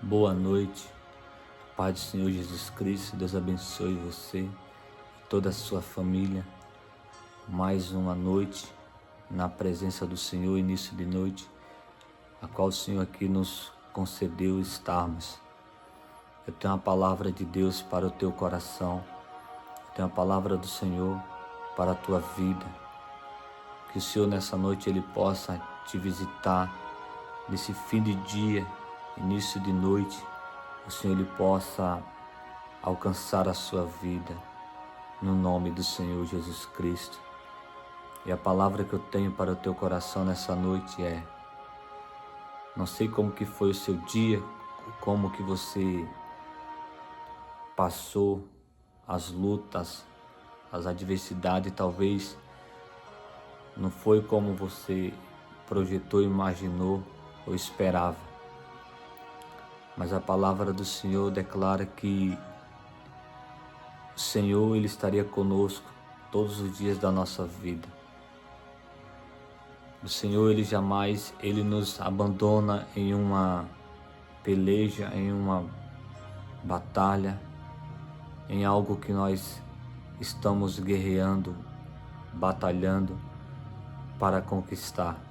Boa noite, Pai do Senhor Jesus Cristo, Deus abençoe você e toda a sua família. Mais uma noite na presença do Senhor, início de noite, a qual o Senhor aqui nos concedeu estarmos. Eu tenho uma palavra de Deus para o teu coração, eu tenho a palavra do Senhor para a tua vida. Que o Senhor nessa noite Ele possa te visitar nesse fim de dia, início de noite, o Senhor Ele possa alcançar a sua vida, no nome do Senhor Jesus Cristo. E a palavra que eu tenho para o teu coração nessa noite é: não sei como que foi o seu dia, como que você passou as lutas, as adversidades, talvez não foi como você projetou, imaginou ou esperava. Mas a palavra do Senhor declara que o Senhor Ele estaria conosco todos os dias da nossa vida. O Senhor Ele jamais nos abandona em uma peleja, em uma batalha, em algo que nós estamos guerreando, batalhando para conquistar.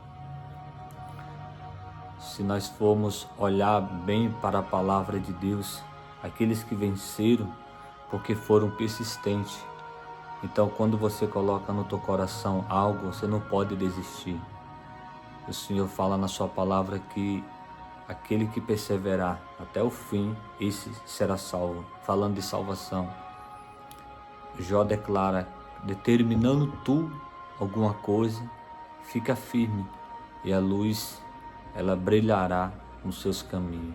Se nós formos olhar bem para a palavra de Deus, aqueles que venceram porque foram persistentes. Então, quando você coloca no teu coração algo, você não pode desistir. O Senhor fala na sua palavra que aquele que perseverar até o fim, esse será salvo. Falando de salvação, Jó declara: determinando tu alguma coisa, fica firme, e a luz ela brilhará nos seus caminhos.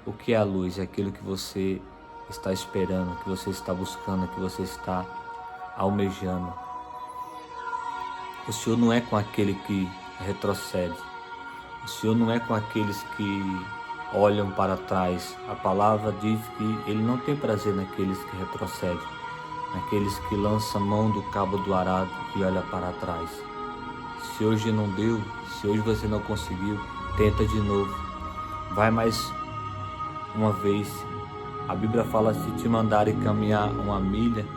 O que é a luz? É aquilo que você está esperando, que você está buscando, que você está almejando. O Senhor não é com aquele que retrocede. O Senhor não é com aqueles que olham para trás. A palavra diz que Ele não tem prazer naqueles que retrocedem, naqueles que lançam a mão do cabo do arado e olham para trás. Se hoje não deu, se hoje você não conseguiu, tenta de novo. Vai mais uma vez. A Bíblia fala: se te mandarem caminhar 1 milha,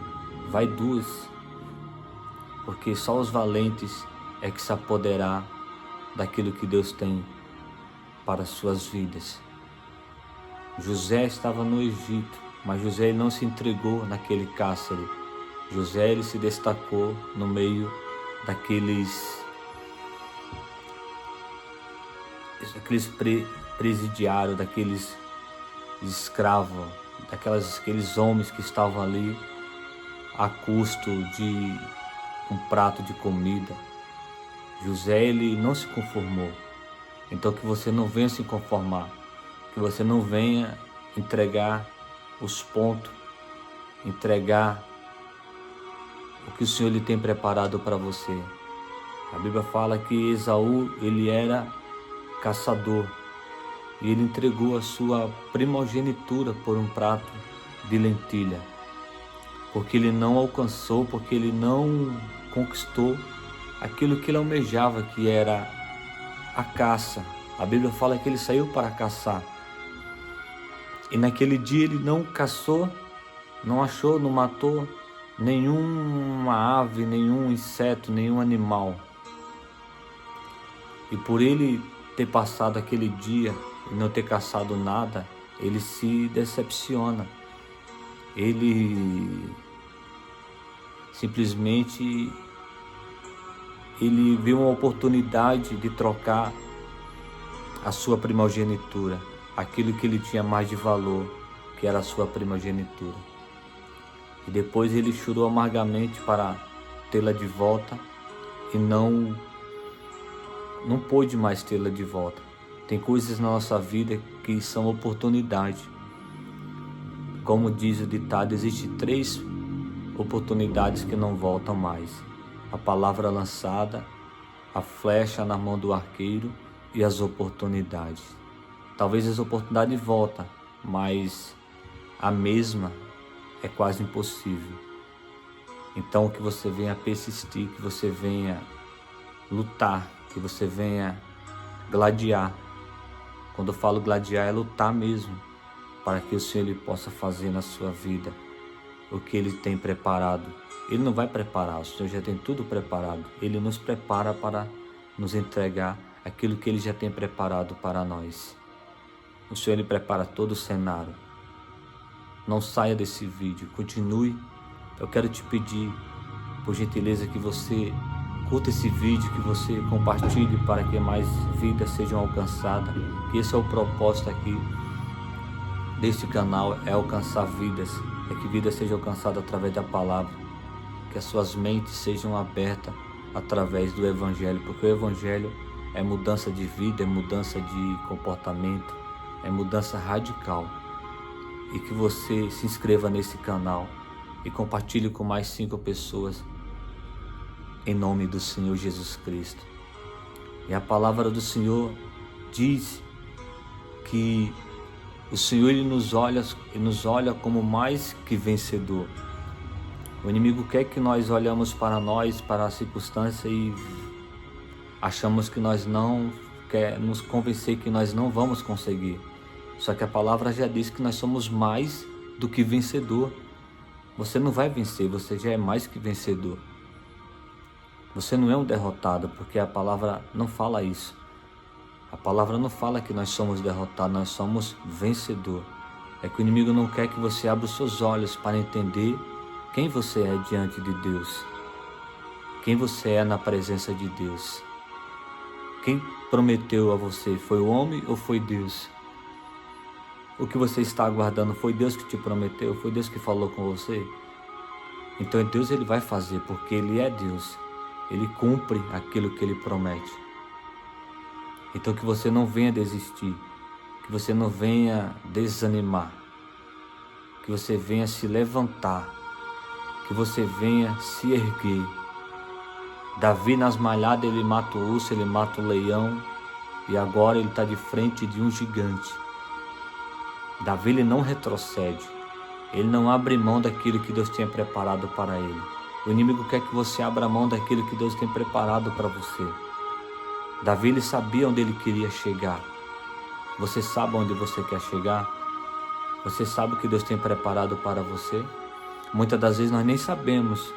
vai 2. Porque só os valentes é que se apoderar daquilo que Deus tem para as suas vidas. José estava no Egito, mas José não se entregou naquele cárcere. José ele se destacou no meio daqueles presidiários, daqueles escravos, aqueles homens que estavam ali a custo de um prato de comida. José ele não se conformou. Então que você não venha se conformar, que você não venha entregar os pontos, entregar o que o Senhor lhe tem preparado para você. A Bíblia fala que Esaú ele era caçador e ele entregou a sua primogenitura por um prato de lentilha, porque ele não alcançou, porque ele não conquistou aquilo que ele almejava, que era a caça. A Bíblia fala que ele saiu para caçar e naquele dia ele não caçou, não achou, não matou nenhuma ave, nenhum inseto, nenhum animal. E por ele ter passado aquele dia e não ter caçado nada, ele se decepciona. Ele simplesmente ele viu uma oportunidade de trocar a sua primogenitura, aquilo que ele tinha mais de valor, que era a sua primogenitura. E depois ele chorou amargamente para tê-la de volta e não pôde mais tê-la de volta. Tem coisas na nossa vida que são oportunidade. Como diz o ditado, existem 3 oportunidades que não voltam mais: a palavra lançada, a flecha na mão do arqueiro e as oportunidades. Talvez as oportunidades voltem, mas a mesma é quase impossível. Então que você venha persistir, que você venha lutar, que você venha gladiar. Quando eu falo gladiar, é lutar mesmo. para que o Senhor ele possa fazer na sua vida o que Ele tem preparado. Ele não vai preparar, o Senhor já tem tudo preparado. Ele nos prepara para nos entregar aquilo que Ele já tem preparado para nós. O Senhor ele prepara todo o cenário. Não saia desse vídeo, continue. Eu quero te pedir, por gentileza, que você curta esse vídeo, que você compartilhe para que mais vidas sejam alcançadas. Que esse é o propósito aqui deste canal, é alcançar vidas, é que vidas sejam alcançadas através da palavra, que as suas mentes sejam abertas através do Evangelho, porque o Evangelho é mudança de vida, é mudança de comportamento, é mudança radical. E que você se inscreva nesse canal e compartilhe com mais 5 pessoas, em nome do Senhor Jesus Cristo. E a palavra do Senhor diz que o Senhor ele nos olha como mais que vencedor. O inimigo quer que nós olhamos para nós, para a circunstância e achamos que nós não, quer nos convencer que nós não vamos conseguir. Só que a palavra já diz que nós somos mais do que vencedor. Você não vai vencer, você já é mais que vencedor. Você não é um derrotado, porque a palavra não fala isso. A palavra não fala que nós somos derrotados, nós somos vencedor. É que o inimigo não quer que você abra os seus olhos para entender quem você é diante de Deus. Quem você é na presença de Deus. Quem prometeu a você, foi o homem ou foi Deus? O que você está aguardando, foi Deus que te prometeu? Foi Deus que falou com você? Então Deus ele vai fazer, porque Ele é Deus. Ele cumpre aquilo que Ele promete. Então que você não venha desistir, que você não venha desanimar, que você venha se levantar, que você venha se erguer. Davi nas malhadas ele mata o urso, ele mata o leão e agora ele está de frente de um gigante. Davi ele não retrocede, ele não abre mão daquilo que Deus tinha preparado para ele. O inimigo quer que você abra mão daquilo que Deus tem preparado para você. Davi ele sabia onde ele queria chegar. Você sabe onde você quer chegar? Você sabe o que Deus tem preparado para você? Muitas das vezes nós nem sabemos,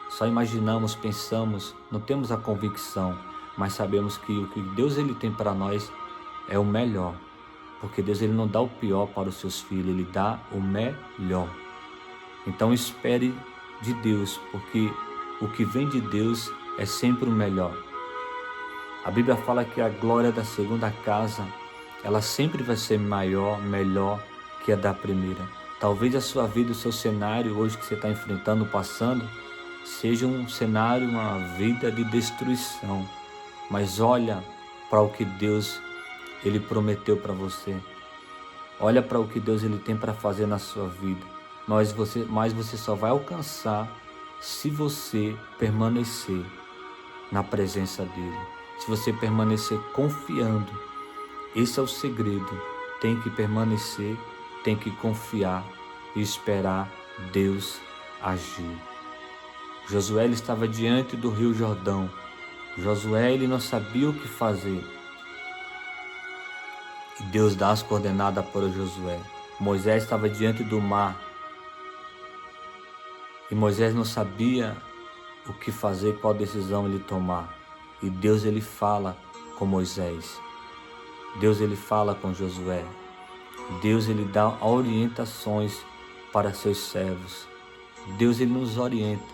só imaginamos, pensamos, não temos a convicção, mas sabemos que o que Deus ele tem para nós é o melhor. Porque Deus ele não dá o pior para os seus filhos, Ele dá o melhor. Então espere de Deus, porque o que vem de Deus é sempre o melhor. A Bíblia fala que a glória da segunda casa, ela sempre vai ser maior, melhor que a da primeira. Talvez a sua vida, o seu cenário hoje que você está enfrentando, passando, seja um cenário, uma vida de destruição. Mas olha para o que Deus Ele prometeu para você. Olha para o que Deus ele tem para fazer na sua vida. Mas você só vai alcançar se você permanecer na presença dEle. Se você permanecer confiando. Esse é o segredo. Tem que permanecer, tem que confiar e esperar Deus agir. Josué ele estava diante do rio Jordão. Josué ele não sabia o que fazer. E Deus dá as coordenadas para Josué. Moisés estava diante do mar. E Moisés não sabia o que fazer, qual decisão ele tomar. E Deus ele fala com Moisés. Deus ele fala com Josué. Deus ele dá orientações para seus servos. Deus ele nos orienta.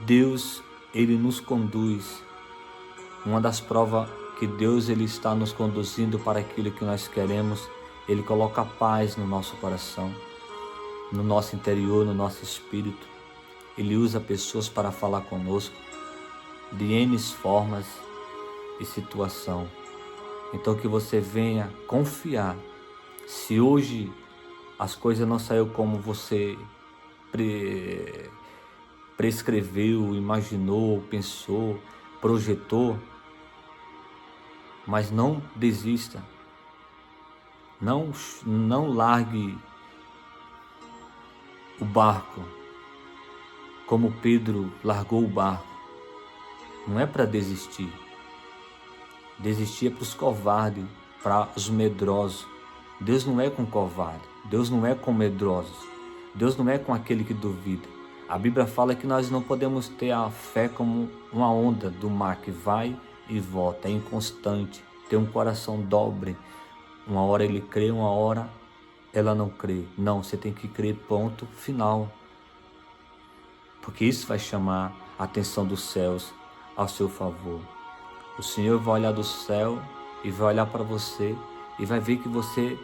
Deus ele nos conduz. Uma das provas que Deus ele está nos conduzindo para aquilo que nós queremos, Ele coloca paz no nosso coração, no nosso interior, no nosso espírito. Ele usa pessoas para falar conosco de N formas e situação. Então que você venha confiar. Se hoje as coisas não saíram como você prescreveu, imaginou, pensou, projetou, mas não desista, não largue o barco, como Pedro largou o barco. Não é para desistir. Desistir é para os covardes, para os medrosos. Deus não é com covarde, Deus não é com medrosos, Deus não é com aquele que duvida. A Bíblia fala que nós não podemos ter a fé como uma onda do mar que vai e volta, é inconstante, tem um coração dobre. Uma hora ele crê, uma hora ela não crê. Não, você tem que crer, ponto final. Porque isso vai chamar a atenção dos céus ao seu favor. O Senhor vai olhar do céu e vai olhar para você e vai ver que você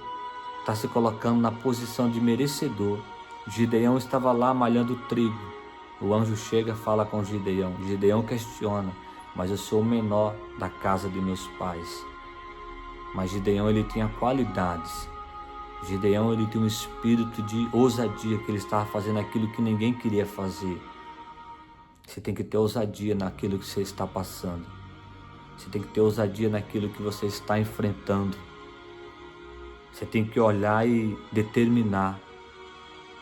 está se colocando na posição de merecedor. Gideão estava lá malhando trigo. O anjo chega e fala com Gideão. Gideão questiona, mas eu sou o menor da casa de meus pais. Mas Gideão, ele tinha qualidades. Gideão, ele tinha um espírito de ousadia, que ele estava fazendo aquilo que ninguém queria fazer. Você tem que ter ousadia naquilo que você está passando. Você tem que ter ousadia naquilo que você está enfrentando. Você tem que olhar e determinar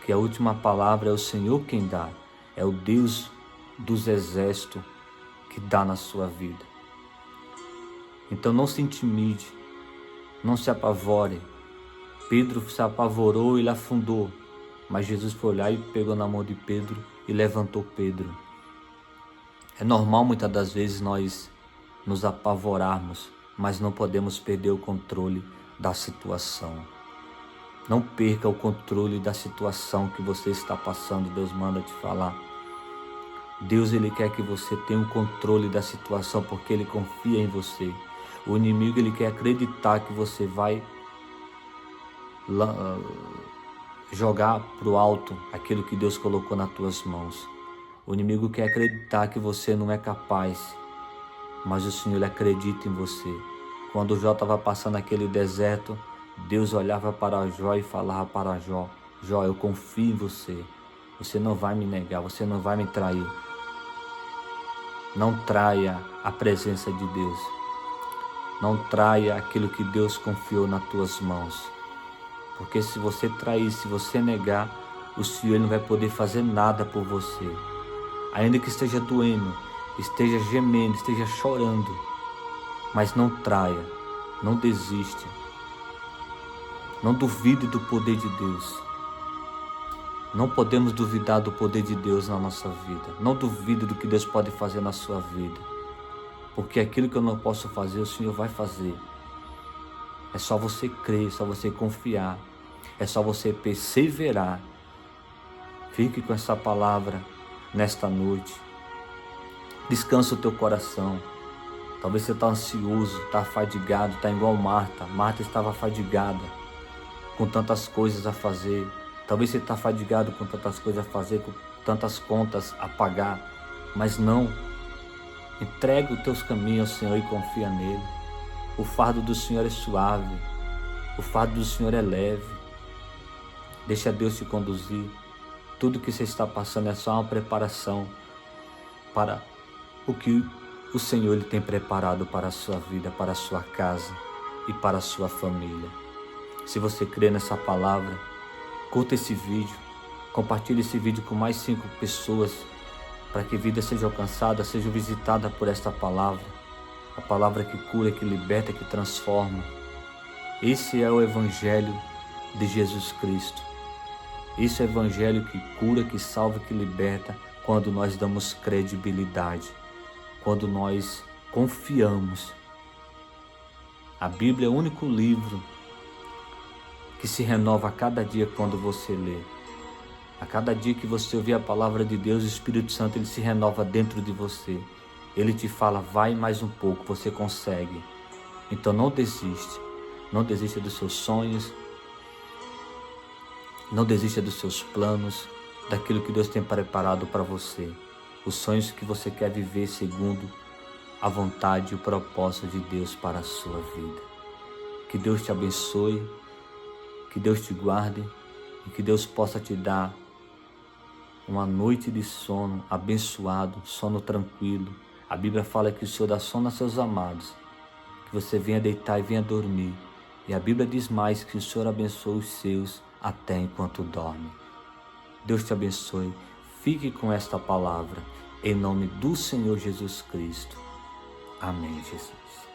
que a última palavra é o Senhor quem dá. É o Deus dos exércitos que dá na sua vida. Então não se intimide, não se apavore. Pedro se apavorou e ele afundou, mas Jesus foi olhar e pegou na mão de Pedro e levantou Pedro. É normal muitas das vezes nós nos apavorarmos, mas não podemos perder o controle da situação. Não perca o controle da situação que você está passando. Deus manda te falar. Deus, ele quer que você tenha o controle da situação porque ele confia em você. O inimigo, ele quer acreditar que você vai jogar para o alto aquilo que Deus colocou nas tuas mãos. O inimigo quer acreditar que você não é capaz, mas o Senhor, ele acredita em você. Quando Jó estava passando aquele deserto, Deus olhava para Jó e falava para Jó: Jó, eu confio em você. Você não vai me negar, você não vai me trair. Não traia a presença de Deus. Não traia aquilo que Deus confiou nas tuas mãos. Porque se você trair, se você negar, o Senhor não vai poder fazer nada por você. Ainda que esteja doendo, esteja gemendo, esteja chorando, mas não traia, não desista. Não duvide do poder de Deus. Não podemos duvidar do poder de Deus na nossa vida. Não duvide do que Deus pode fazer na sua vida. Porque aquilo que eu não posso fazer, o Senhor vai fazer. É só você crer, é só você confiar. É só você perseverar. Fique com essa palavra nesta noite. Descansa o teu coração. Talvez você está ansioso, está fadigado, está igual Marta. Marta estava fadigada, com tantas coisas a fazer. Talvez você está fadigado com tantas coisas a fazer, com tantas contas a pagar. Mas não. Entrega os teus caminhos ao Senhor e confia nele. O fardo do Senhor é suave. O fardo do Senhor é leve. Deixa Deus te conduzir. Tudo que você está passando é só uma preparação para o que o Senhor ele tem preparado para a sua vida, para a sua casa e para a sua família. Se você crê nessa palavra, curta esse vídeo, compartilhe esse vídeo com mais 5 pessoas, para que a vida seja alcançada, seja visitada por esta palavra. A palavra que cura, que liberta, que transforma. Esse é o Evangelho de Jesus Cristo. Esse é o Evangelho que cura, que salva, que liberta, quando nós damos credibilidade, quando nós confiamos. A Bíblia é o único livro que se renova a cada dia quando você lê. A cada dia que você ouvir a palavra de Deus, o Espírito Santo ele se renova dentro de você. Ele te fala, vai mais um pouco, você consegue. Então não desiste. Não desista dos seus sonhos. Não desista dos seus planos, daquilo que Deus tem preparado para você. Os sonhos que você quer viver segundo a vontade e o propósito de Deus para a sua vida. Que Deus te abençoe, que Deus te guarde e que Deus possa te dar uma noite de sono abençoado, sono tranquilo. A Bíblia fala que o Senhor dá sono a seus amados, que você venha deitar e venha dormir. E a Bíblia diz mais que o Senhor abençoa os seus até enquanto dorme. Deus te abençoe. Fique com esta palavra, em nome do Senhor Jesus Cristo. Amém, Jesus.